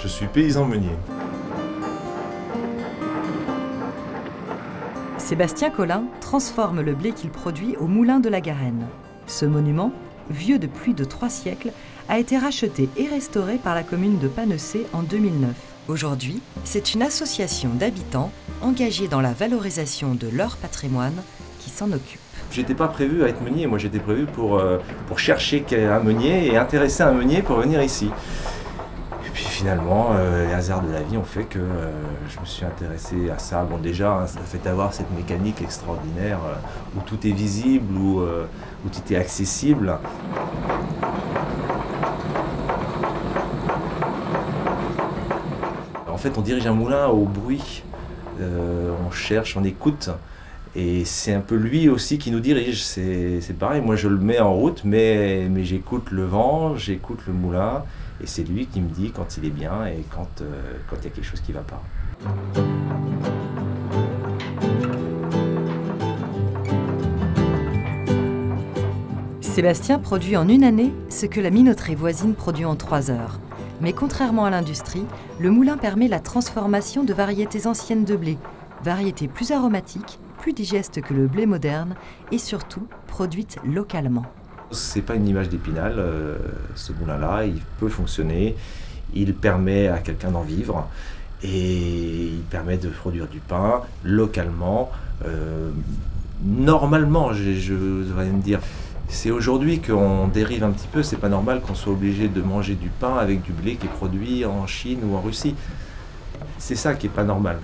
Je suis paysan meunier. Sébastien Collin transforme le blé qu'il produit au moulin de la Garenne. Ce monument, vieux de plus de 3 siècles, a été racheté et restauré par la commune de Panecé en 2009. Aujourd'hui, c'est une association d'habitants engagés dans la valorisation de leur patrimoine qui s'en occupe. J'étais pas prévu à être meunier, moi j'étais prévu pour chercher un meunier et intéresser un meunier pour venir ici. Et puis finalement, les hasards de la vie ont fait que je me suis intéressé à ça. Bon déjà, hein, ça fait d'avoir cette mécanique extraordinaire où tout est visible, où tout est accessible. En fait, on dirige un moulin au bruit, on cherche, on écoute. Et c'est un peu lui aussi qui nous dirige, c'est pareil, moi je le mets en route, mais j'écoute le vent, j'écoute le moulin, et c'est lui qui me dit quand il est bien et quand il y a quelque chose qui ne va pas. Sébastien produit en une année ce que la minoterie voisine produit en 3 heures. Mais contrairement à l'industrie, le moulin permet la transformation de variétés anciennes de blé, variétés plus aromatiques, plus digestes que le blé moderne et surtout produites localement. C'est pas une image d'Épinal, ce moulin-là, il peut fonctionner, il permet à quelqu'un d'en vivre et il permet de produire du pain localement, normalement, je devrais me dire. C'est aujourd'hui qu'on dérive un petit peu, c'est pas normal qu'on soit obligé de manger du pain avec du blé qui est produit en Chine ou en Russie. C'est ça qui est pas normal.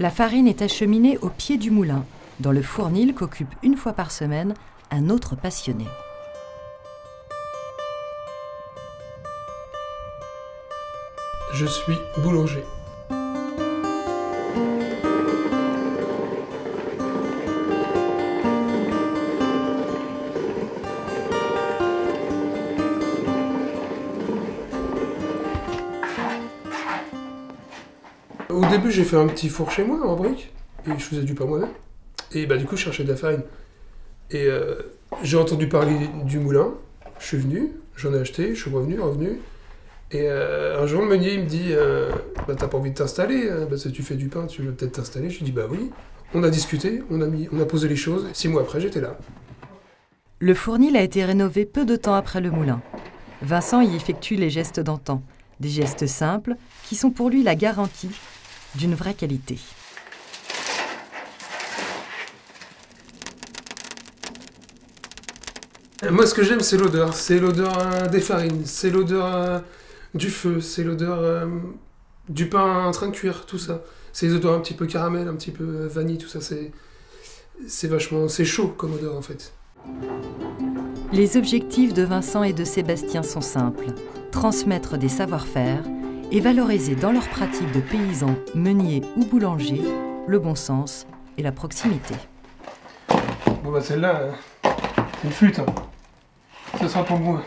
La farine est acheminée au pied du moulin, dans le fournil qu'occupe une fois par semaine un autre passionné. Je suis boulanger. Au début, j'ai fait un petit four chez moi en brique, et je faisais du pain moi-même. Et du coup, je cherchais de la farine. Et j'ai entendu parler du moulin, je suis venu, j'en ai acheté, je suis revenu. Et un jour, le meunier il me dit t'as pas envie de t'installer, si tu fais du pain, tu veux peut-être t'installer. Je lui dis bah oui. On a discuté, on a posé les choses. 6 mois après, j'étais là. Le fournil a été rénové peu de temps après le moulin. Vincent y effectue les gestes d'antan, des gestes simples qui sont pour lui la garantie d'une vraie qualité. Moi, ce que j'aime, c'est l'odeur. C'est l'odeur des farines, c'est l'odeur du feu, c'est l'odeur du pain en train de cuire, tout ça. C'est les odeurs un petit peu caramel, un petit peu vanille, tout ça. C'est vachement... C'est chaud comme odeur, en fait. Les objectifs de Vincent et de Sébastien sont simples. Transmettre des savoir-faire et valoriser dans leur pratique de paysans, meuniers ou boulangers le bon sens et la proximité. Bon celle-là, c'est une flûte. Hein. Ça sera pour moi.